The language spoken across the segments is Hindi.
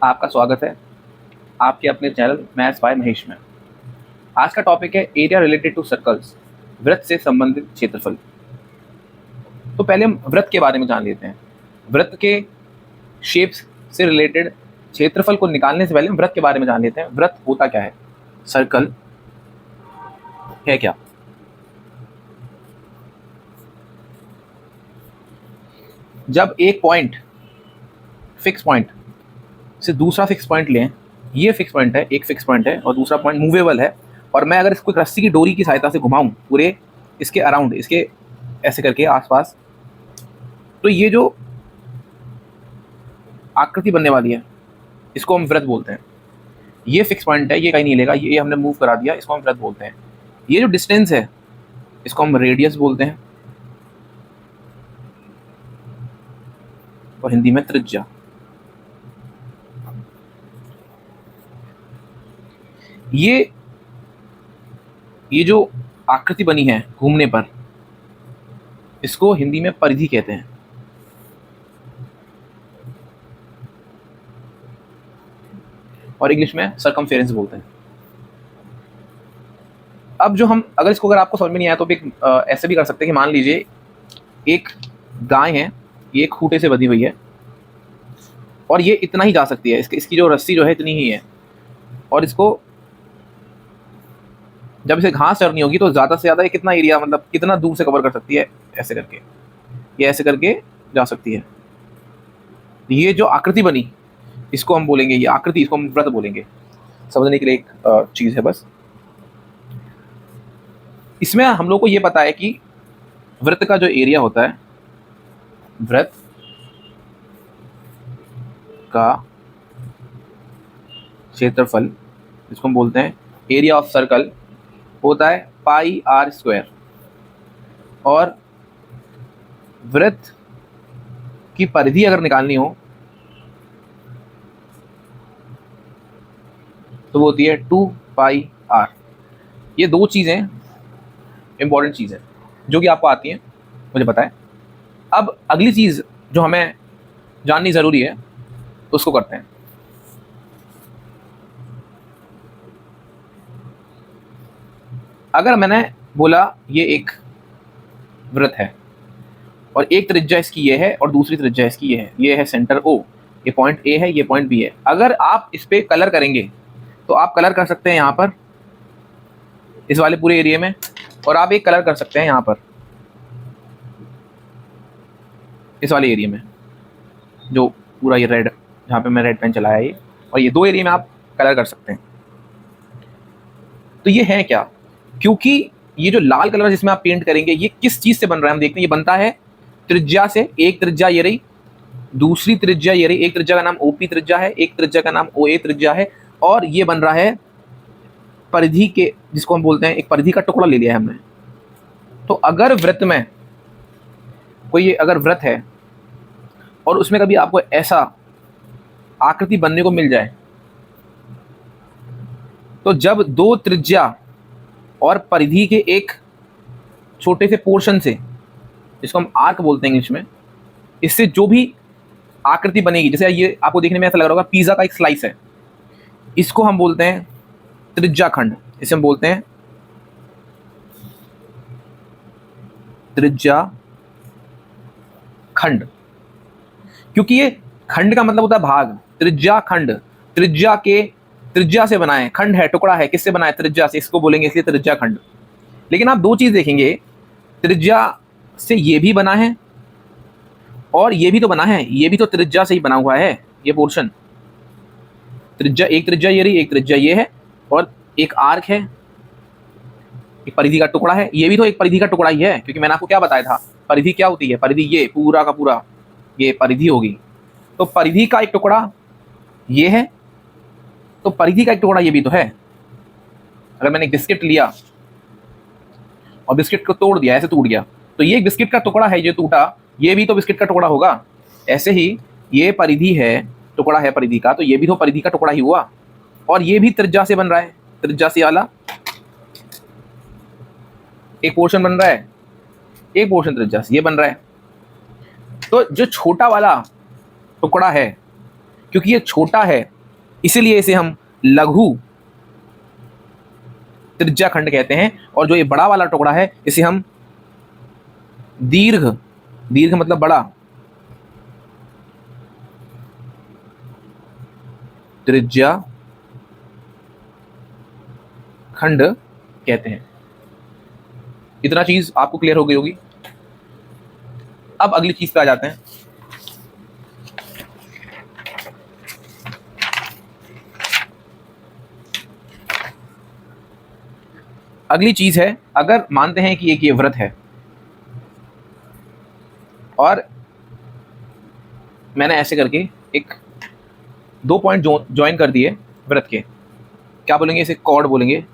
आपका स्वागत है आपके अपने चैनल मैथ्स बाय महेश में। आज का टॉपिक है एरिया रिलेटेड टू सर्कल्स, वृत्त से संबंधित क्षेत्रफल। तो पहले हम वृत्त के बारे में जान लेते हैं। वृत्त के शेप्स से रिलेटेड क्षेत्रफल को निकालने से पहले हम वृत्त के बारे में जान लेते हैं। वृत्त होता क्या है, सर्कल है क्या। जब एक पॉइंट फिक्स पॉइंट से दूसरा फिक्स पॉइंट लें, ये फिक्स पॉइंट है, एक फिक्स पॉइंट है और दूसरा पॉइंट मूवेबल है, और मैं अगर इसको एक रस्सी की डोरी की सहायता से घुमाऊं पूरे इसके अराउंड, इसके ऐसे करके आसपास, तो ये जो आकृति बनने वाली है इसको हम वृत्त बोलते हैं। ये फिक्स पॉइंट है, ये कहीं नहीं लेगा, ये हमने मूव करा दिया, इसको हम वृत्त बोलते हैं। ये जो डिस्टेंस है इसको हम रेडियस बोलते हैं और हिंदी में त्रिज्या। ये जो आकृति बनी है घूमने पर, इसको हिंदी में परिधि कहते हैं। और इंग्लिश में सरकमफेरेंस बोलते हैं। अब जो हम अगर आपको समझ में नहीं आया तो एक ऐसे भी कर सकते हैं कि मान लीजिए एक गाय है, ये एक खूंटे से बंधी हुई है और ये इतना ही जा सकती है, इसकी जो रस्सी जो है इतनी ही है, और इसको जब इसे घास चरनी होगी तो ज़्यादा से ज़्यादा ये कितना एरिया, मतलब कितना दूर से कवर कर सकती है, ऐसे करके, ये ऐसे करके जा सकती है। ये जो आकृति बनी इसको हम बोलेंगे, ये आकृति, इसको हम वृत्त बोलेंगे। समझने के लिए एक चीज़ है बस। इसमें हम लोग को ये पता है कि वृत्त का जो एरिया होता है, वृत्त का क्षेत्रफल, इसको हम बोलते हैं एरिया ऑफ सर्कल, होता है पाई आर स्क्वायर। और वृत्त की परिधि अगर निकालनी हो तो वो होती है 2 पाई आर। ये दो चीज़ें इंपॉर्टेंट चीज़ है जो कि आपको आती हैं, मुझे पता है। अब अगली चीज़ जो हमें जाननी ज़रूरी है तो उसको करते हैं। अगर मैंने बोला ये एक वृत्त है और एक त्रिज्या इसकी ये है और दूसरी त्रिज्या इसकी ये है सेंटर ओ, ये पॉइंट ए है, ये पॉइंट बी है। अगर आप इस पे कलर करेंगे तो आप कलर कर सकते हैं यहाँ पर इस वाले पूरे एरिया में, और आप एक कलर कर सकते हैं यहाँ पर इस वाले एरिया में, जो पूरा ये रेड, जहाँ पे मैं रेड पेन चलाया ये, और ये दो एरिया में आप कलर कर सकते हैं। तो ये है क्या, क्योंकि ये जो लाल कलर जिसमें आप पेंट करेंगे ये किस चीज़ से बन रहा है हम देखते हैं। ये बनता है त्रिज्या से। एक त्रिज्या ये रही, दूसरी त्रिज्या ये रही, एक त्रिज्या का नाम ओपी त्रिज्या है, एक त्रिज्या का नाम ओए त्रिज्या है, और ये बन रहा है परिधि के, जिसको हम बोलते हैं, एक परिधि का टुकड़ा ले लिया है हमने। तो अगर वृत्त में कोई अगर वृत्त है और उसमें कभी आपको ऐसा आकृति बनने को मिल जाए, तो जब दो त्रिज्या और परिधि के एक छोटे से पोर्शन से, जिसको हम आर्क बोलते हैं इंग्लिश में, इससे जो भी आकृति बनेगी, जैसे ये आपको देखने में ऐसा लग रहा होगा पिज़्ज़ा का एक स्लाइस है, इसको हम बोलते हैं त्रिज्या खंड। इसे हम बोलते हैं त्रिज्या खंड, क्योंकि ये खंड का मतलब होता है भाग। त्रिज्या खंड, त्रिज्या से बना है, खंड है, टुकड़ा है, किससे बना है, त्रिज्या से, इसको बोलेंगे इसलिए त्रिज्या खंड। लेकिन आप दो चीज देखेंगे, त्रिज्या से ये भी बना है और ये भी तो बना है, ये भी तो त्रिज्या से ही बना हुआ है ये पोर्शन। त्रिज्या, एक त्रिज्या ये रही, एक त्रिज्या ये है, और एक आर्क है, एक परिधि का टुकड़ा है, ये भी तो एक परिधि का टुकड़ा ही है, क्योंकि मैंने आपको क्या बताया था, परिधि क्या होती है, परिधि ये पूरा का पूरा ये परिधि होगी। तो परिधि का एक टुकड़ा ये है, तो परिधि का एक टुकड़ा ये भी तो है। अगर मैंने एक बिस्किट लिया और बिस्किट को तोड़ दिया, ऐसे टूट गया, तो ये एक बिस्किट का टुकड़ा है, ये टूटा, ये भी तो बिस्किट का टुकड़ा होगा। ऐसे ही ये परिधि है, टुकड़ा है परिधि का, तो ये भी तो परिधि का टुकड़ा ही हुआ, और ये भी त्रिज्या से बन रहा है, त्रिज्या से वाला एक पोर्शन बन रहा है, एक पोर्शन त्रिज्या से ये बन रहा है। तो जो छोटा वाला टुकड़ा है क्योंकि ये छोटा है इसीलिए इसे हम लघु त्रिज्या खंड कहते हैं, और जो ये बड़ा वाला टुकड़ा है इसे हम दीर्घ, दीर्घ मतलब बड़ा, त्रिज्या खंड कहते हैं। इतना चीज आपको क्लियर हो गई होगी। अब अगली चीज पे आ जाते हैं। अगली चीज है, अगर मानते हैं कि एक ये वृत्त है और मैंने ऐसे करके एक 2 पॉइंट ज्वाइन कर दिए वृत्त के, क्या बोलेंगे इसे? कॉर्ड बोलेंगे,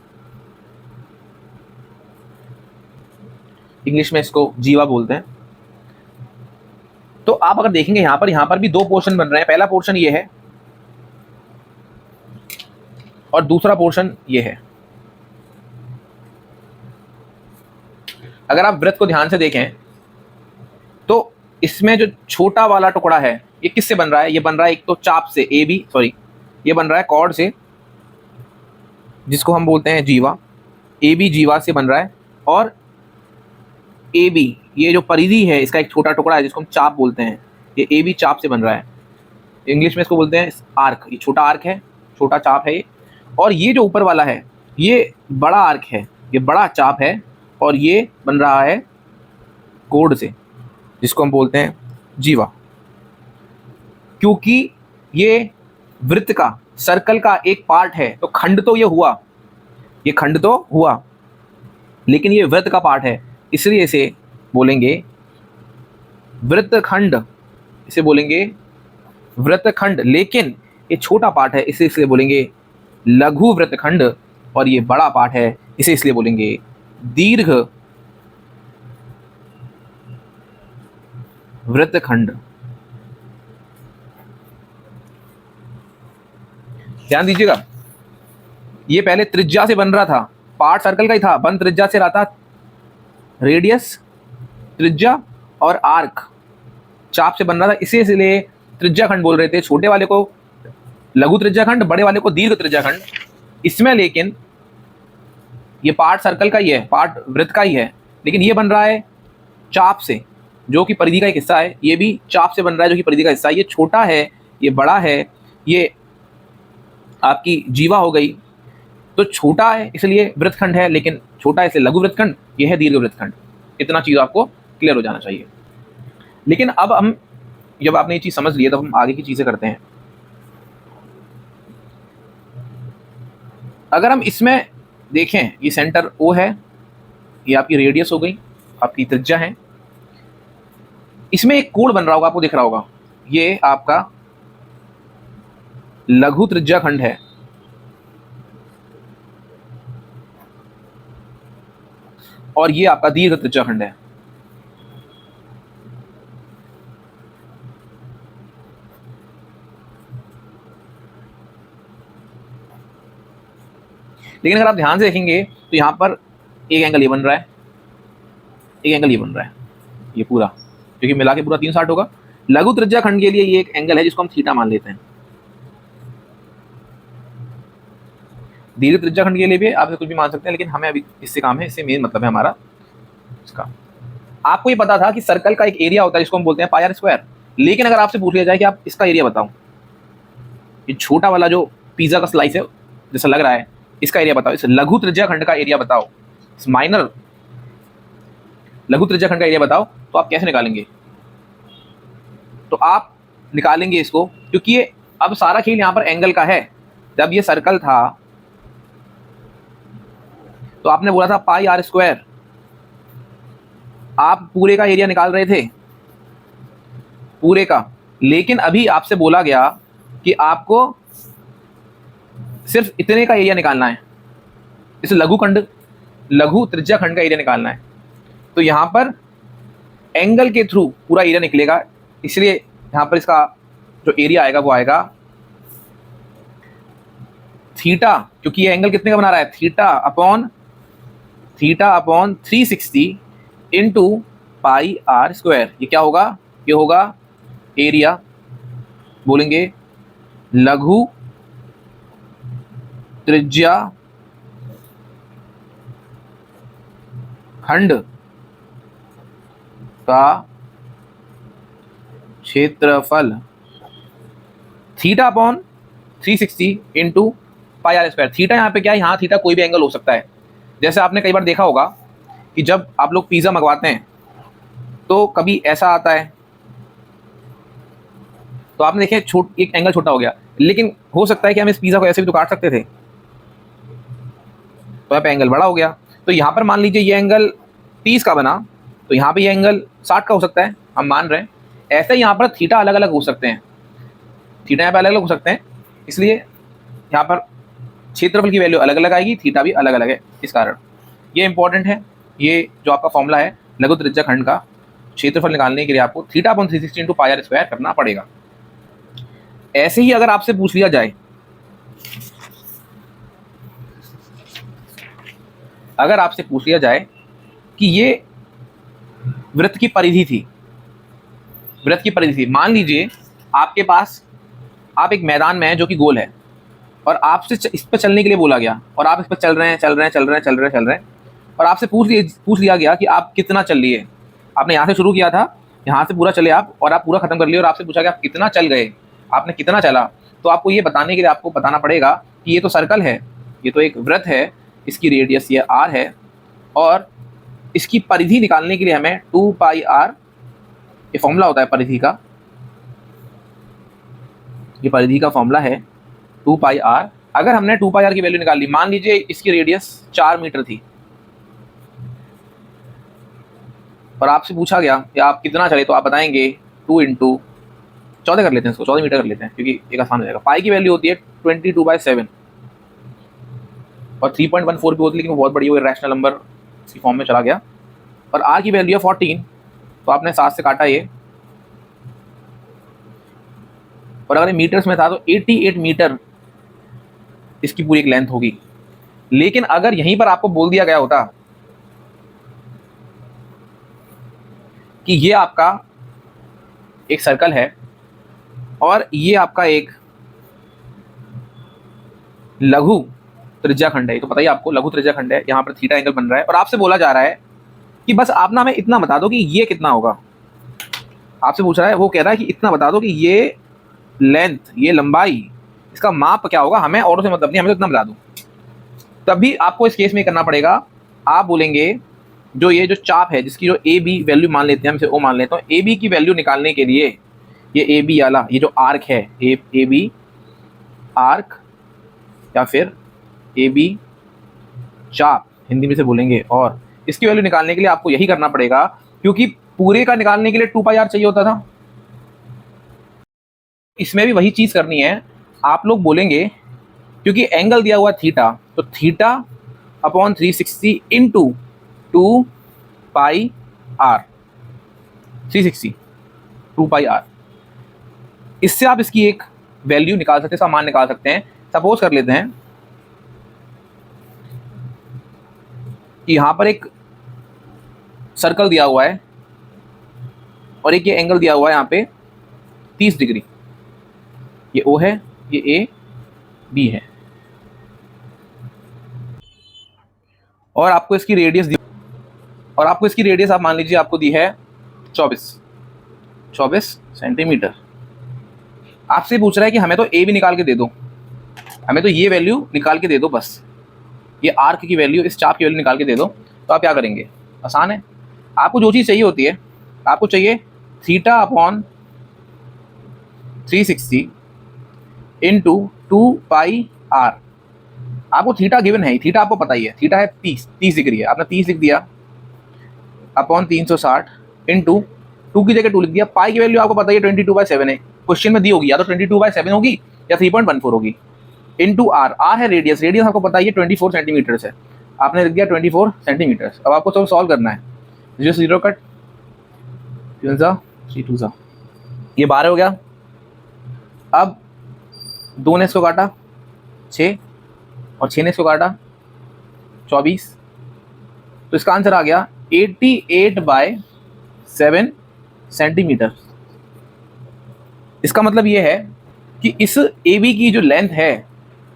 इंग्लिश में इसको जीवा बोलते हैं। तो आप अगर देखेंगे यहां पर भी 2 पोर्शन बन रहे हैं। पहला पोर्शन ये है और दूसरा पोर्शन ये है। अगर आप वृत्त को ध्यान से देखें तो इसमें जो छोटा वाला टुकड़ा है ये किससे बन रहा है? ये बन रहा है एक तो चाप से, ये बन रहा है कॉर्ड से, जिसको हम बोलते हैं जीवा। AB जीवा से बन रहा है, और AB ये जो परिधि है इसका एक छोटा टुकड़ा है जिसको हम चाप बोलते हैं, ये AB चाप से बन रहा है। इंग्लिश में इसको बोलते हैं आर्क। ये छोटा आर्क है, छोटा चाप है ये। और ये जो ऊपर वाला है ये बड़ा आर्क है, ये बड़ा चाप है, और ये बन रहा है कोड से, जिसको हम बोलते हैं जीवा। क्योंकि ये वृत्त का, सर्कल का एक पार्ट है, तो खंड तो ये हुआ, ये खंड तो हुआ, लेकिन ये वृत्त का पार्ट है, इसलिए इसे बोलेंगे वृत्तखंड, इसे बोलेंगे वृत्तखंड। लेकिन ये छोटा पार्ट है इसे इसलिए बोलेंगे लघु वृत्तखंड, और ये बड़ा पार्ट है इसे इसलिए बोलेंगे दीर्घ वृत्तखंड। ध्यान दीजिएगा, ये पहले त्रिज्या से बन रहा था, पार्ट सर्कल का ही था, बन त्रिज्या से रहा था, रेडियस, त्रिज्या और आर्क चाप से बन रहा था, इसलिए त्रिज्या खंड बोल रहे थे। छोटे वाले को लघु त्रिज्या खंड, बड़े वाले को दीर्घ त्रिज्या खंड। इसमें लेकिन ये पार्ट सर्कल का ही है, पार्ट वृत्त का ही है, लेकिन ये बन रहा है चाप से, जो कि परिधि का एक हिस्सा है। ये भी चाप से बन रहा है, जो कि परिधि का हिस्सा है। ये छोटा है, ये बड़ा है, ये आपकी जीवा हो गई। तो छोटा है इसलिए वृत्तखंड है, लेकिन छोटा है इसलिए लघु वृत्तखंड, ये है दीर्घ वृत्तखंड। इतना चीज़ आपको क्लियर हो जाना चाहिए। लेकिन अब हम, जब आपने ये चीज़ समझ ली है, तब हम आगे की चीज़ें करते हैं। अगर हम इसमें देखें, ये सेंटर O है, ये आपकी रेडियस हो गई, आपकी त्रिज्या है। इसमें एक कोण बन रहा होगा, आपको दिख रहा होगा, ये आपका लघु त्रिज्या खंड है, और ये आपका दीर्घ त्रिज्या खंड है। लेकिन अगर आप ध्यान से देखेंगे तो यहाँ पर एक एंगल ये बन रहा है, एक एंगल ये बन रहा है, ये पूरा, क्योंकि मिला के पूरा 360 होगा। लघु त्रिज्या खंड के लिए ये एक एंगल है जिसको हम थीटा मान लेते हैं। दीर्घ त्रिज्या खंड के लिए भी आप कुछ भी मान सकते हैं, लेकिन हमें अभी इससे काम है, इससे मेन मतलब है हमारा इसका। आपको ये पता था कि सर्कल का एक एरिया होता है जिसको हम बोलते हैं पाई आर स्क्वायर। लेकिन अगर आपसे पूछ लिया जाए कि आप इसका एरिया बताओ, ये छोटा वाला जो पिज्जा का स्लाइस है जैसा लग रहा है, इसका एरिया बताओ, इस लघु त्रिज्या खंड का एरिया बताओ, इस माइनर लघु त्रिज्या खंड का एरिया बताओ, तो आप कैसे निकालेंगे? तो आप निकालेंगे इसको, क्योंकि ये अब सारा खेल यहाँ पर एंगल का है। जब ये सर्कल था तो आपने बोला था पाई आर स्क्वायर, आप पूरे का एरिया निकाल रहे थे, पूरे का। लेकिन अभी आपसे बोला गया कि आपको सिर्फ इतने का एरिया निकालना है, इस लघु त्रिज्या खंड का एरिया निकालना है। तो यहाँ पर एंगल के थ्रू पूरा एरिया निकलेगा, इसलिए यहाँ पर इसका जो एरिया आएगा वो आएगा थीटा, क्योंकि ये एंगल कितने का बना रहा है, theta upon 360 into pi r square. ये क्या होगा? ये होगा एरिया, बोलेंगे लघु त्रिज्या खंड का क्षेत्रफल theta upon 360 into pi r square. Theta यहाँ पे क्या है, यहाँ थीटा कोई भी एंगल हो सकता है। जैसे आपने कई बार देखा होगा कि जब आप लोग पिज़्ज़ा मंगवाते हैं तो कभी ऐसा आता है, तो आपने देखे एक एंगल छोटा हो गया, लेकिन हो सकता है कि हम इस पिज़्ज़ा को ऐसे भी तो काट सकते थे, तो यहाँ पे एंगल बड़ा हो गया। तो यहाँ पर मान लीजिए ये एंगल 30 का बना, तो यहाँ पे ये एंगल 60 का हो सकता है, हम मान रहे हैं। ऐसे ही यहाँ पर थीटा अलग अलग हो सकते हैं, थीटा यहाँ पे अलग अलग हो सकते हैं, इसलिए यहाँ पर क्षेत्रफल की वैल्यू अलग अलग आएगी, थीटा भी अलग अलग है। इस कारण ये इंपॉर्टेंट है, ये जो आपका फॉर्मूला है लघु त्रिज्या खंड का क्षेत्रफल निकालने के लिए आपको theta upon 360 into pi r square करना पड़ेगा। ऐसे ही अगर आपसे पूछ लिया जाए, अगर आपसे पूछ लिया जाए कि ये वृत्त की परिधि थी, वृत्त की परिधि थी, मान लीजिए आपके पास, आप एक मैदान में हैं जो कि गोल है, और आपसे इस पर चलने के लिए बोला गया, और आप इस पर चल रहे हैं, और आपसे पूछ लिया गया कि आप कितना चल लिए। आपने यहाँ से शुरू किया था, यहाँ से पूरा चले आप, और आप पूरा खत्म कर लिए, और आपसे पूछा गया आप कितना चल गए, आपने कितना चला। तो आपको ये बताने के लिए आपको बताना पड़ेगा कि ये तो सर्कल है, ये तो एक वृत्त है, इसकी रेडियस ये r है, और इसकी परिधि निकालने के लिए हमें 2 पाई r, ये फॉर्मूला होता है परिधि का, ये परिधि का फॉर्मूला है 2 पाई r। अगर हमने 2 पाई r की वैल्यू निकाल ली, मान लीजिए इसकी रेडियस 4 मीटर थी, और आपसे पूछा गया कि आप कितना चले, तो आप बताएंगे 2 इंटू 14 कर लेते हैं, इसको 14 मीटर कर लेते हैं क्योंकि एक आसान हो जाएगा। पाई की वैल्यू होती है 22/7, और 3.14 भी होती है, लेकिन वो बहुत बड़ी, वो रैशनल नंबर की फॉर्म में चला गया। और आर की वैल्यू है 14, तो आपने 7 से काटा ये, और अगर ये मीटर्स में था तो 88 मीटर इसकी पूरी एक लेंथ होगी। लेकिन अगर यहीं पर आपको बोल दिया गया होता कि ये आपका एक सर्कल है और ये आपका एक लघु त्रिज्या खंड है, तो पता ही आपको लघु त्रिज्या खंड है, यहाँ पर थीटा एंगल बन रहा है, और आपसे बोला जा रहा है कि बस आप ना हमें इतना बता दो कि ये कितना होगा। आपसे पूछ रहा है, वो कह रहा है कि इतना बता दो कि ये लेंथ, ये लंबाई, इसका माप क्या होगा, हमें और से मतलब नहीं, हमें तो इतना बता दो। तभी आपको इस केस में करना पड़ेगा, आप बोलेंगे जो ये जो चाप है, जिसकी जो ए बी वैल्यू मान लेते हैं, हम इसे ओ मान लेते हैं, ए बी की वैल्यू निकालने के लिए ये ए बी वाला, ये जो आर्क है, ए बी आर्क, या फिर ए बी चाप हिंदी में से बोलेंगे, और इसकी वैल्यू निकालने के लिए आपको यही करना पड़ेगा, क्योंकि पूरे का निकालने के लिए 2 पाई आर चाहिए होता था। इसमें भी वही चीज़ करनी है, आप लोग बोलेंगे क्योंकि एंगल दिया हुआ थीटा, तो theta upon 360 into 2 pi r, 360 2 pi r, इससे आप इसकी एक वैल्यू निकाल सकते हैं, इसका मान निकाल सकते हैं। सपोज कर लेते हैं कि यहाँ पर एक सर्कल दिया हुआ है और एक ये एंगल दिया हुआ है यहाँ पे 30 डिग्री, ये ओ है, ये ए बी है, और आपको इसकी रेडियस दी, और आपको इसकी रेडियस आप मान लीजिए आपको दी है 24 सेंटीमीटर। आपसे पूछ रहा है कि हमें तो ए भी निकाल के दे दो, हमें तो ये वैल्यू निकाल के दे दो, बस ये आर्क की वैल्यू, इस चाप की वैल्यू निकाल के दे दो। तो आप क्या करेंगे, आसान है, आपको जो चीज़ चाहिए होती है, आपको चाहिए theta upon 360 into 2 pi r. आपको थीटा गिवन है, थीटा आपको पता ही है, थीटा है 30 डिग्री है, आपने 30 लिख दिया अपॉन 360 इंटू 2 की जगह 2 लिख दिया। पाई की वैल्यू आपको पता ही है 22/7 है, क्वेश्चन में दी होगी, या तो 22/7 होगी या 3.14 होगी, इंटू आर, आर है रेडियस, रेडियस आपको पता ही है 24 सेंटीमीटर है, आपने लिख दिया 24 सेंटीमीटर। अब आपको सब सॉल्व करना है, 0 से 0 कट, 3 2 ये 12 हो गया। अब 2 ने इसको काटा 6, और 6 ने इसको काटा 24, तो इसका आंसर आ गया 88/7 सेंटीमीटर। इसका मतलब ये है कि इस ए बी की जो लेंथ है,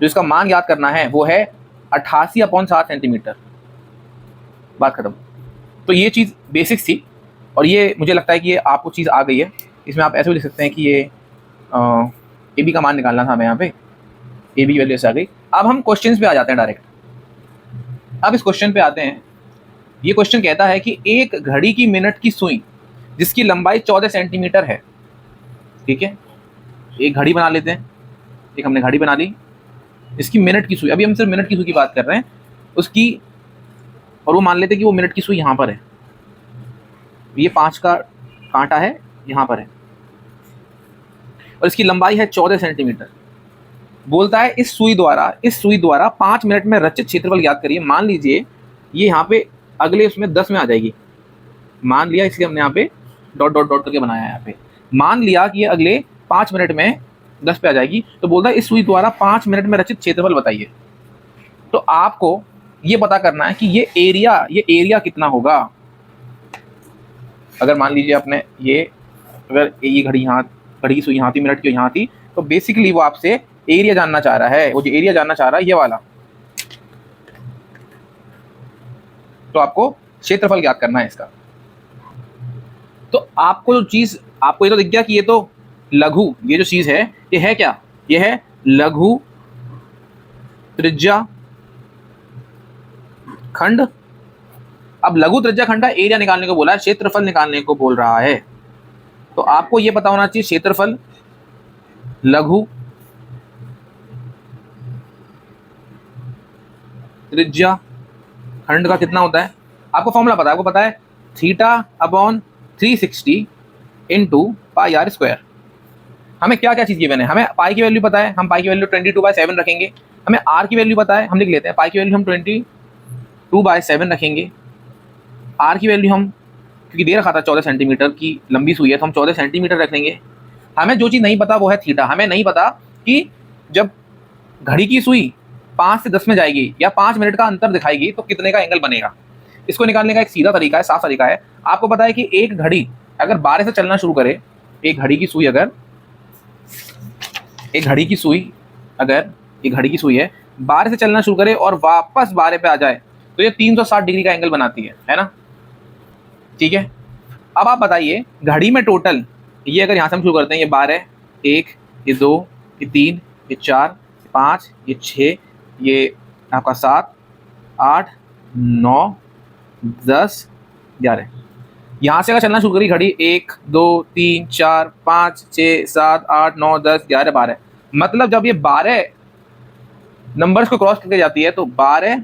जो इसका मान याद करना है, वो है 88/7 सेंटीमीटर। बात खत्म। तो ये चीज़ बेसिक्स थी, और ये मुझे लगता है कि ये आपको चीज़ आ गई है। इसमें आप ऐसे भी लिख सकते हैं कि ये ए बी का मान निकालना था हमें, यहाँ पे ए बी की वैल्यू ऐसे आ गई। अब हम क्वेश्चन पे आ जाते हैं डायरेक्ट। अब इस क्वेश्चन पे आते हैं। ये क्वेश्चन कहता है कि एक घड़ी की मिनट की सुई जिसकी लंबाई 14 सेंटीमीटर है, ठीक है, एक घड़ी बना लेते हैं। एक हमने घड़ी बना ली, इसकी मिनट की सुई, अभी हम सिर्फ मिनट की सुई की बात कर रहे हैं उसकी, और वो मान लेते हैं कि वो मिनट की सुई यहाँ पर है, ये 5 का कांटा है यहाँ पर है, और इसकी लंबाई है 14 सेंटीमीटर। बोलता है इस सुई द्वारा 5 मिनट में रचित क्षेत्रफल ज्ञात करिए। मान लीजिए ये यहाँ पे अगले उसमें 10 में आ जाएगी, मान लिया, इसलिए हमने यहाँ पे डॉट डॉट डॉट करके बनाया है। यहाँ पे मान लिया कि ये अगले 5 मिनट में 10 पे आ जाएगी। तो बोलता है इस सुई द्वारा 5 मिनट में रचित क्षेत्रफल बताइए। तो आपको ये पता करना है कि ये एरिया कितना होगा। अगर मान लीजिए आपने ये, अगर ये घड़ी की सुई यहाँ थी, मिनट की यहाँ थी, तो बेसिकली वो आपसे एरिया जानना चाह रहा है। वो जो एरिया जानना चाह रहा है ये वाला, तो आपको क्षेत्रफल ज्ञात करना है इसका। तो आपको जो चीज, आपको ये तो दिख गया कि ये तो लघु, ये जो चीज है ये है क्या, ये है लघु त्रिज्या खंड। अब लघु त्रिज्या खंड का एरिया निकालने को बोला है, क्षेत्रफल निकालने को बोल रहा है। तो आपको ये पता होना चाहिए क्षेत्रफल लघु त्रिज्या खंड का कितना होता है। आपको फॉर्मूला पता है, आपको पता है θ/360 इंटू पाई आर स्क्वायर। हमें क्या क्या चीज़ गिवन है, हमें पाई की वैल्यू पता है, हम पाई की वैल्यू 22/7 रखेंगे। हमें आर की वैल्यू पता है, हम लिख लेते हैं पाई की वैल्यू हम 22/7 रखेंगे। आर की वैल्यू हम, क्योंकि दे रखा था 14 सेंटीमीटर की लंबी सुई है, तो हम 14 सेंटीमीटर रख लेंगे। हमें जो चीज़ नहीं पता वो है थीटा। हमें नहीं पता कि जब घड़ी की सुई 5 से 10 में जाएगी या 5 मिनट का अंतर दिखाएगी तो कितने का एंगल बनेगा। इसको निकालने का एक सीधा तरीका है, साफ तरीका है। आपको पता है कि एक घड़ी अगर 12 से चलना शुरू करे, एक घड़ी की सुई अगर एक घड़ी की सुई है 12 से चलना शुरू करे और वापस 12 पे आ जाए, तो ये 360 डिग्री का एंगल बनाती है ना, ठीक है। अब आप बताइए घड़ी में टोटल, ये अगर यहाँ से हम शुरू करते हैं, ये 12, 1, ये 2, ये 3, ये 4, 5, ये 6, ये आपका 7, 8, 9, 10, 11, यहाँ से अगर चलना शुरू करी घड़ी 1, 2, 3, 4, 5, 6, 7, 8, 9, 10, 11, 12, मतलब जब ये 12 नंबर्स को क्रॉस करके जाती है तो 12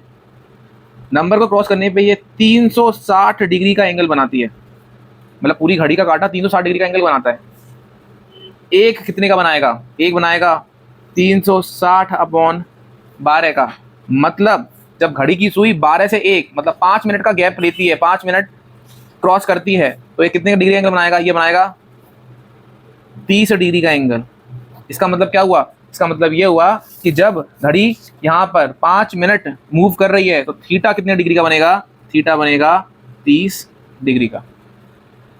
नंबर को क्रॉस करने पे ये 360 डिग्री का एंगल बनाती है। मतलब पूरी घड़ी का कांटा 360 डिग्री का एंगल बनाता है। एक कितने का बनाएगा, एक बनाएगा 360/12 का। मतलब जब घड़ी की सुई 12 से 1 मतलब 5 मिनट का गैप लेती है, 5 मिनट क्रॉस करती है, तो ये कितने डिग्री एंगल बनाएगा, ये बनाएगा 30 डिग्री का एंगल। इसका मतलब क्या हुआ, इसका मतलब ये हुआ कि जब घड़ी यहाँ पर 5 मिनट मूव कर रही है तो थीटा कितने डिग्री का बनेगा, थीटा बनेगा 30 डिग्री का,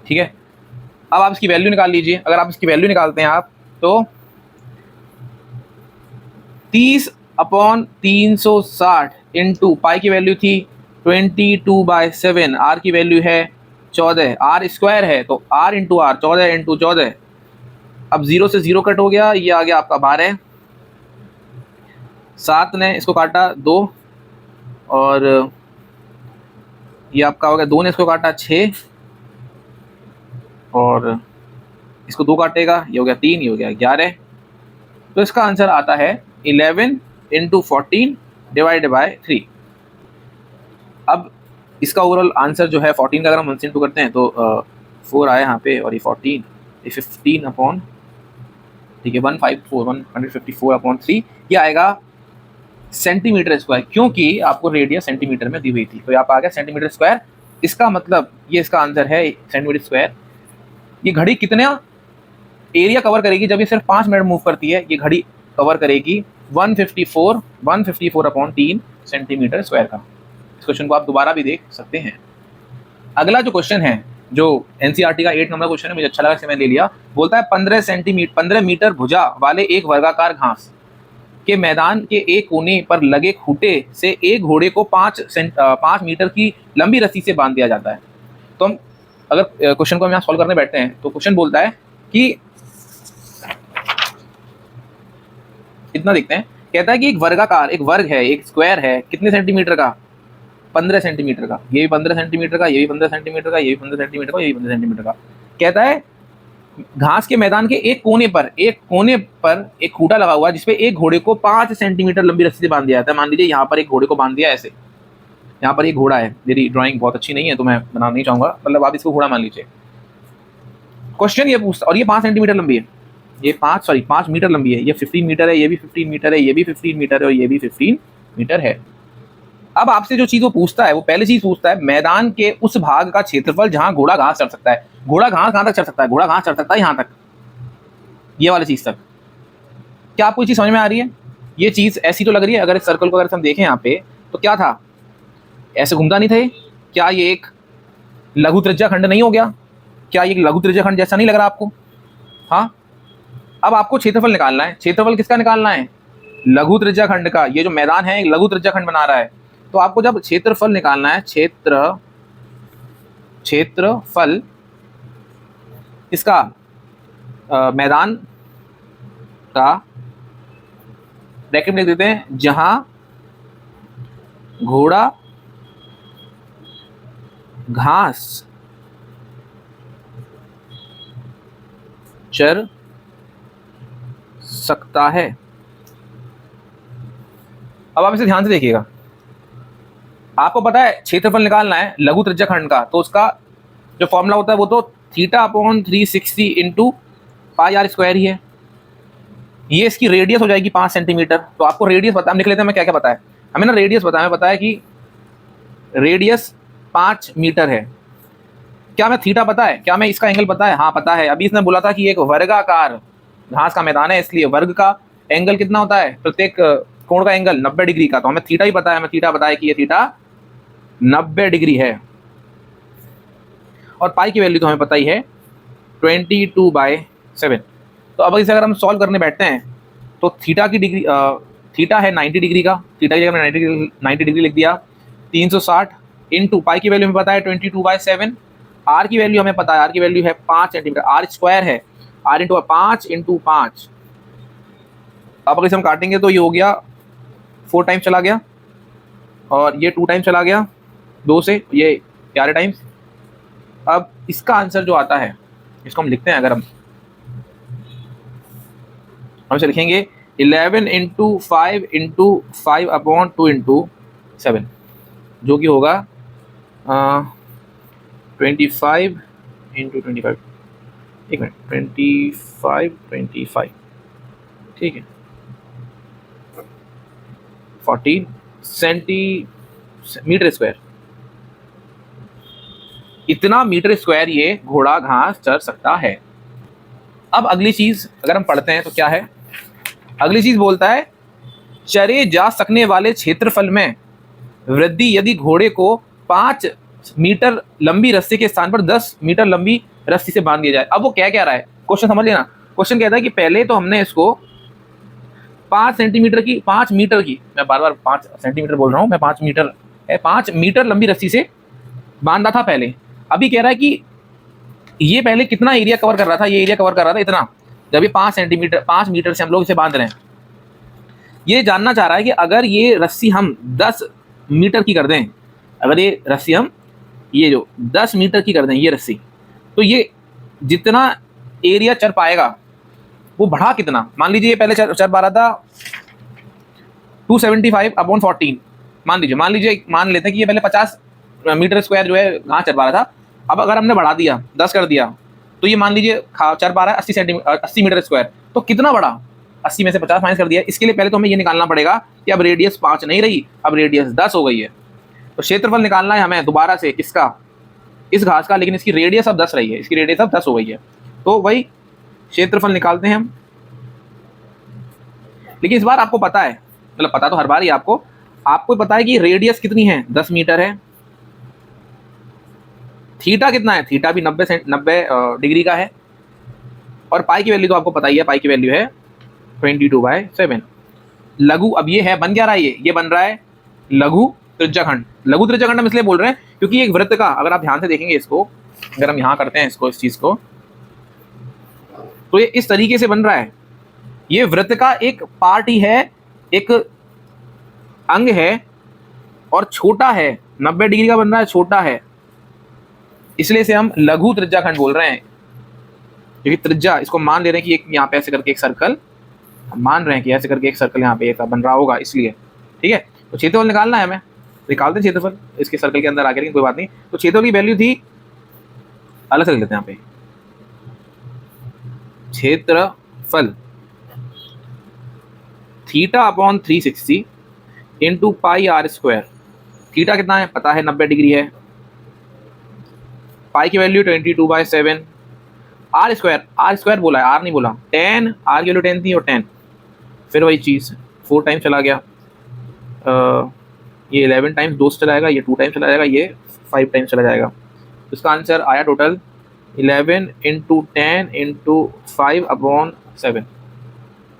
ठीक है। अब आप इसकी वैल्यू निकाल लीजिए। अगर आप इसकी वैल्यू निकालते हैं आप, तो 30/360 इंटू पाई की वैल्यू थी 22/7, आर की वैल्यू है 14, आर स्क्वायर है तो आर इंटू आर, 14 इंटू 14। अब 0 से 0 कट हो गया, ये आ गया आपका 12, 7 ने इसको काटा 2, और ये आपका हो गया 2 ने इसको काटा 6, और इसको 2 काटेगा, ये हो गया 3, ये हो गया 11। तो इसका आंसर आता है 11 इंटू 14 डिवाइडेड बाय 3। अब इसका ओवरऑल आंसर जो है 14 का अगर हम 1 से 2 करते हैं तो 4 आया यहाँ पे, और ये 14, ये 15 अपॉन, ठीक है, 154/3 ये आएगा सेंटीमीटर स्क्वायर, क्योंकि आपको रेडियस सेंटीमीटर में दी हुई थी, तो यहाँ पर आ गया सेंटीमीटर स्क्वायर। इसका मतलब ये इसका आंसर है सेंटीमीटर स्क्वायर। ये घड़ी कितना एरिया कवर करेगी जब ये सिर्फ 5 मिनट मूव करती है, ये घड़ी कवर करेगी 154/3 सेंटीमीटर स्क्वायर का। इस क्वेश्चन को आप दोबारा भी देख सकते हैं। अगला जो क्वेश्चन है जो एनसीईआरटी का 8 नंबर क्वेश्चन है, मुझे अच्छा लगा इसे मैंने ले लिया। बोलता है 15 मीटर भुजा वाले एक वर्गाकार घास के मैदान के एक कोने पर लगे खूंटे से एक घोड़े को 5 मीटर की लंबी रस्सी से बांध दिया जाता है। तो हम अगर क्वेश्चन को हम यहाँ सॉल्व करने बैठते हैं तो क्वेश्चन बोलता है कि इतना देखते हैं, कहता है कि एक वर्गाकार, एक वर्ग है, एक स्क्वायर है, कितने सेंटीमीटर का? 15 सेंटीमीटर का। ये भी 15 सेंटीमीटर का, ये भी 15 सेंटीमीटर का, ये भी 15 सेंटीमीटर का, ये भी 15 सेंटीमीटर का। कहता है घास के मैदान के एक कोने पर एक खूंटा लगा हुआ है जिसपे एक घोड़े को 5 सेंटीमीटर लंबी रस्सी से बांध दिया जाता है। मान लीजिए यहाँ पर एक घोड़े को बांध दिया ऐसे, यहाँ पर एक घोड़ा है। मेरी ड्राइंग बहुत अच्छी नहीं है तो मैं बना नहीं चाहूंगा, मतलब आप इसको घोड़ा मान लीजिए। क्वेश्चन ये पूछता, और ये 5 सेंटीमीटर लंबी है, ये 5 मीटर लंबी है, ये 15 मीटर है, ये भी 15 मीटर है, ये भी 15 मीटर है और ये भी 15 मीटर है। अब आपसे जो चीज वो पूछता है, वो पहली चीज पूछता है मैदान के उस भाग का क्षेत्रफल जहां घोड़ा घास चढ़ सकता है। घोड़ा घास कहां तक चढ़ सकता है? घोड़ा घास चढ़ सकता है यहां तक, ये वाली चीज तक। क्या आपको ये चीज समझ में आ रही है? ये चीज ऐसी तो लग रही है, अगर इस सर्कल को अगर हम देखें यहाँ पे तो क्या था, ऐसे घूमता नहीं थे? क्या ये एक लघु त्रिज्या खंड नहीं हो गया? क्या ये लघु त्रिज्या खंड जैसा नहीं लग रहा आपको? हाँ, अब आपको क्षेत्रफल निकालना है। क्षेत्रफल किसका निकालना है? लघु त्रिज्या खंड का। ये जो मैदान है एक लघु त्रिज्या खंड बना रहा है, तो आपको जब क्षेत्रफल निकालना है, क्षेत्रफल इसका मैदान का, ब्रैकेट में लिख देते हैं, जहां घोड़ा घास चर सकता है। अब आप इसे ध्यान से देखिएगा, आपको पता है क्षेत्रफल निकालना है लघु त्रिज्या खंड का, तो उसका जो फॉर्मूला होता है वो तो θ/360 इंटू पाई आर स्क्वायर ही है। ये इसकी रेडियस हो जाएगी 5 सेंटीमीटर। तो आपको रेडियस पता, हम लिख लेते हैं, मैं क्या क्या पता है हमें ना, रेडियस पता है, हमें पता है कि रेडियस 5 मीटर है। क्या मैं थीटा पता है? क्या मैं इसका एंगल पता है? हाँ पता है। अभी इसने बोला था कि एक वर्गाकार घास का मैदान है, इसलिए वर्ग का एंगल कितना होता है? प्रत्येक कोण का एंगल 90 डिग्री का। तो हमें थीटा ही पता है, हमें थीटा पता है कि ये थीटा 90 डिग्री है। और पाई की वैल्यू तो हमें पता ही है 22/7। तो अब इसे अगर हम सॉल्व करने बैठते हैं तो थीटा की डिग्री, थीटा है 90 डिग्री का, थीटा की जगह मैंने 90 डिग्री लिख दिया। 360 इंटू पाई की वैल्यू हमें पता है 22/7। आर की वैल्यू हमें पता है, आर की वैल्यू है 5 सेंटीमीटर, आर स्क्वायर है, आर इंटू 5 इंटू 5। अब अगर इसे हम काटेंगे तो ये हो गया 4 टाइम्स चला गया और ये 2 टाइम्स चला गया 2 से, ये 11 टाइम्स। अब इसका आंसर जो आता है, इसको हम लिखते हैं, अगर हम इसे लिखेंगे 11 इंटू 5 इंटू 5/2 इंटू 7, जो कि होगा 25 इंटू 25, एक मिनट, 25, ठीक है, 14 सेंटीमीटर स्क्वायर। इतना मीटर स्क्वायर ये घोड़ा घास चर सकता है। अब अगली चीज अगर हम पढ़ते हैं तो क्या है? अगली चीज बोलता है चरे जा सकने वाले क्षेत्रफल में वृद्धि यदि घोड़े को 5 मीटर लंबी रस्सी के स्थान पर 10 मीटर लंबी रस्सी से बांध दिया जाए। अब वो क्या कह रहा है, क्वेश्चन समझ लेना। क्वेश्चन कहता है कि पहले तो हमने इसको 5 मीटर की, मैं बार बार 5 सेंटीमीटर बोल रहा हूँ, मैं 5 मीटर है, 5 मीटर लंबी रस्सी से बांधा था पहले। अभी कह रहा है कि ये पहले कितना एरिया कवर कर रहा था? ये एरिया कवर कर रहा था इतना, जब ये 5 मीटर से हम लोग इसे बांध रहे हैं। ये जानना चाह रहा है कि अगर ये रस्सी हम 10 मीटर की कर दें, अगर ये रस्सी हम ये जो 10 मीटर की कर दें ये रस्सी, तो ये जितना एरिया चर पाएगा वो बढ़ा कितना? मान लीजिए ये पहले चर पा रहा था 275/14, मान लेते हैं कि ये पहले 50 मीटर स्क्वायर जो है घास चर पा रहा था। अब अगर हमने बढ़ा दिया, 10 कर दिया, तो ये मान लीजिए चर पा रहा है 80 मीटर स्क्वायर। तो कितना बढ़ा? 80 में से 50 माइनस कर दिया। इसके लिए पहले तो हमें ये निकालना पड़ेगा कि अब रेडियस 5 नहीं रही, अब रेडियस 10 हो गई है। तो क्षेत्रफल निकालना है हमें दोबारा से किसका? इस घास का, लेकिन इसकी रेडियस अब 10 रही है, इसकी रेडियस अब 10 हो गई है। तो वही क्षेत्रफल निकालते हैं हम। लेकिन इस बार आपको पता है, मतलब पता तो हर बार ही आपको पता है कि रेडियस कितनी है? 10 मीटर है। थीटा कितना है, थीटा भी 90 डिग्री का है, और पाई की वैल्यू तो आपको पता ही है, पाई की वैल्यू है 22/7। लघु, अब ये है बन क्या रहा है, ये बन रहा है लघु त्रिज्याखंड। लघु त्रिज्याखंड हम इसलिए बोल रहे हैं क्योंकि एक वृत्त का, अगर आप ध्यान से देखेंगे इसको, अगर हम यहाँ करते हैं इसको, इस चीज को, तो ये इस तरीके से बन रहा है। ये वृत्त का एक पार्ट ही है, एक अंग है, और छोटा है, 90 डिग्री का बन रहा है, छोटा है, इसलिए इसे हम लघु त्रिज्याखंड बोल रहे हैं। क्योंकि त्रिज्या, इसको मान ले रहे हैं कि एक यहाँ पे ऐसे करके एक सर्कल, हम मान रहे हैं कि ऐसे करके एक सर्कल यहाँ पे एक बन रहा होगा, इसलिए। ठीक है, तो क्षेत्रफल निकालना है हमें, निकालते हैं क्षेत्रफल इसके सर्कल के अंदर आके, लेकिन कोई बात नहीं। तो क्षेत्रफल की वैल्यू थी, अलग से लिख लेते हैं यहाँ पे, क्षेत्रफल θ/360 इंटू πr²। थीटा कितना है पता है, 90 डिग्री है। पाई की वैल्यू 22/7। r² बोला है, r नहीं बोला, 10, r की वैल्यू 10 थी और 10, फिर वही चीज़ 4 टाइम चला गया, ये 11 टाइम्स 2 से चला जाएगा, ये 2 टाइम चला जाएगा, ये 5 टाइम चला जाएगा। तो इसका आंसर आया टोटल 11 इंटू 10 इंटू 5/7,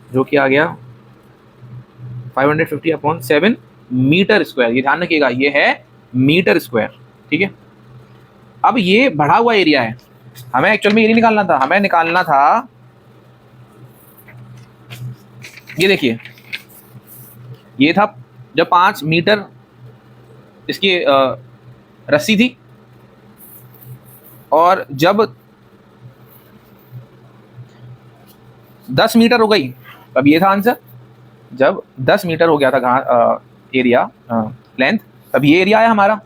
जो कि आ गया 550/7 मीटर स्क्वायर। ये ध्यान रखिएगा, ये है मीटर स्क्वायर। ठीक है, अब ये बढ़ा हुआ एरिया है, हमें एक्चुअल में ये नहीं निकालना था, हमें निकालना था, ये देखिए, ये था जब 5 मीटर इसकी रस्सी थी, और जब 10 मीटर हो गई तब ये था आंसर। जब 10 मीटर हो गया था एरिया लेंथ, तब ये एरिया आया हमारा।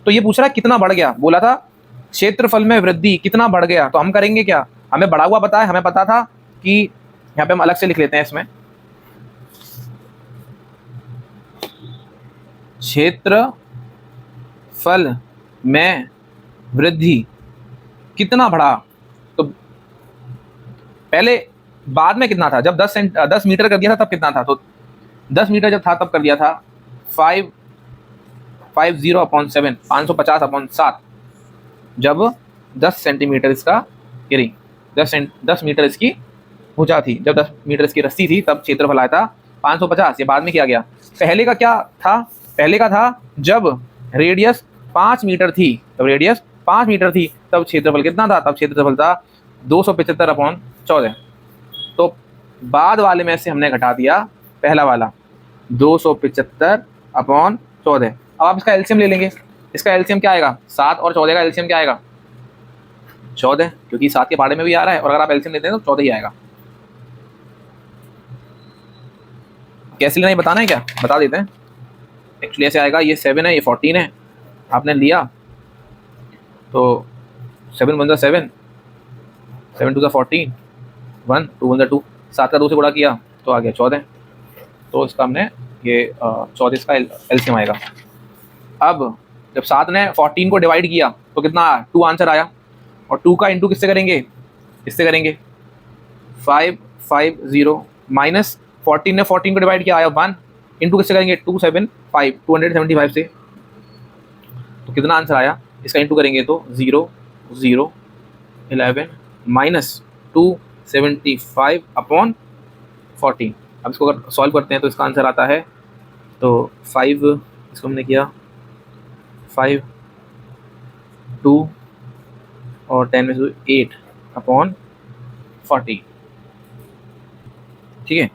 तो ये पूछ रहा है कितना बढ़ गया, बोला था क्षेत्रफल में वृद्धि कितना बढ़ गया, तो हम करेंगे क्या, हमें बढ़ा हुआ पता है, हमें पता था कि यहाँ पे हम अलग से लिख लेते हैं इसमें, क्षेत्रफल में वृद्धि कितना बढ़ा। तो पहले, बाद में कितना था, जब 10 मीटर कर दिया था तब कितना था, तो 10 मीटर जब था तब कर दिया था 550/7, 550/7। जब 10 सेंटीमीटर इसका गिरी, 10 मीटर इसकी भुजा थी, जब 10 मीटर इसकी रस्सी थी, तब क्षेत्रफल आया था 550। ये बाद में किया गया। पहले का क्या था, पहले का था जब रेडियस 5 मीटर थी, तब रेडियस 5 मीटर थी, तब क्षेत्रफल कितना था, तब क्षेत्रफल था 275/14। तो बाद वाले में से हमने घटा दिया पहला वाला 275/14। अब आप इसका एलसीएम ले लेंगे, इसका एलसीएम क्या आएगा, 7 और 14 का एलसीएम क्या आएगा, 14, क्योंकि 7 के पहाड़े में भी आ रहा है, और अगर आप एलसीएम लेते हैं तो 14 ही आएगा। कैसे लेना, बताना है क्या, बता देते हैं। एक्चुअली ऐसे आएगा, ये 7 है, ये 14 है, आपने लिया तो 7 × 1 = 7, 7 × 2 = 14, 1 2 × 2, 7 का 2 से गुणा किया तो आ गया 14। तो इसका हमने ये 14 का एलसीएम आएगा। अब जब 7 ने 14 को डिवाइड किया तो कितना, 2 आंसर आया, और 2 का इंटू किससे करेंगे, इससे करेंगे, 550 माइनस 14 ने 14 को डिवाइड किया, आया 1, इंटू किससे करेंगे, 275 से, तो कितना आंसर आया, इसका इंटू करेंगे तो 0 0 11 माइनस 275/14। अब इसको अगर सॉल्व करते हैं तो इसका आंसर आता है, तो 5, इसको हमने किया 5 2 और 10 में से 8/14। ठीक है,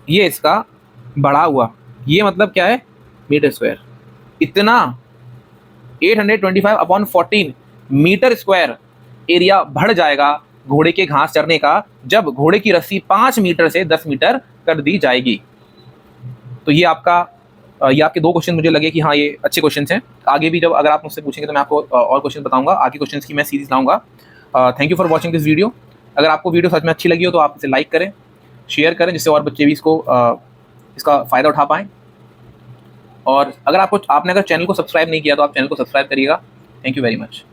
ये इसका बढ़ा हुआ, ये मतलब क्या है, मीटर स्क्वायर। इतना 825/14 मीटर स्क्वायर एरिया बढ़ जाएगा घोड़े के घास चरने का, जब घोड़े की रस्सी 5 मीटर से 10 मीटर कर दी जाएगी। तो ये आपके 2 क्वेश्चन मुझे लगे कि हाँ ये अच्छे क्वेश्चन हैं। आगे भी जब अगर आप मुझसे पूछेंगे तो मैं आपको और क्वेश्चन बताऊंगा, आगे क्वेश्चन की मैं सीरीज लाऊंगा। Thank you for watching this video. अगर आपको वीडियो सच में अच्छी लगी हो तो आप इसे लाइक करें, शेयर करें, जिससे और बच्चे भी इसका फ़ायदा उठा पाएँ। और अगर आपने चैनल को सब्सक्राइब नहीं किया तो आप चैनल को सब्सक्राइब करिएगा। Thank you very much.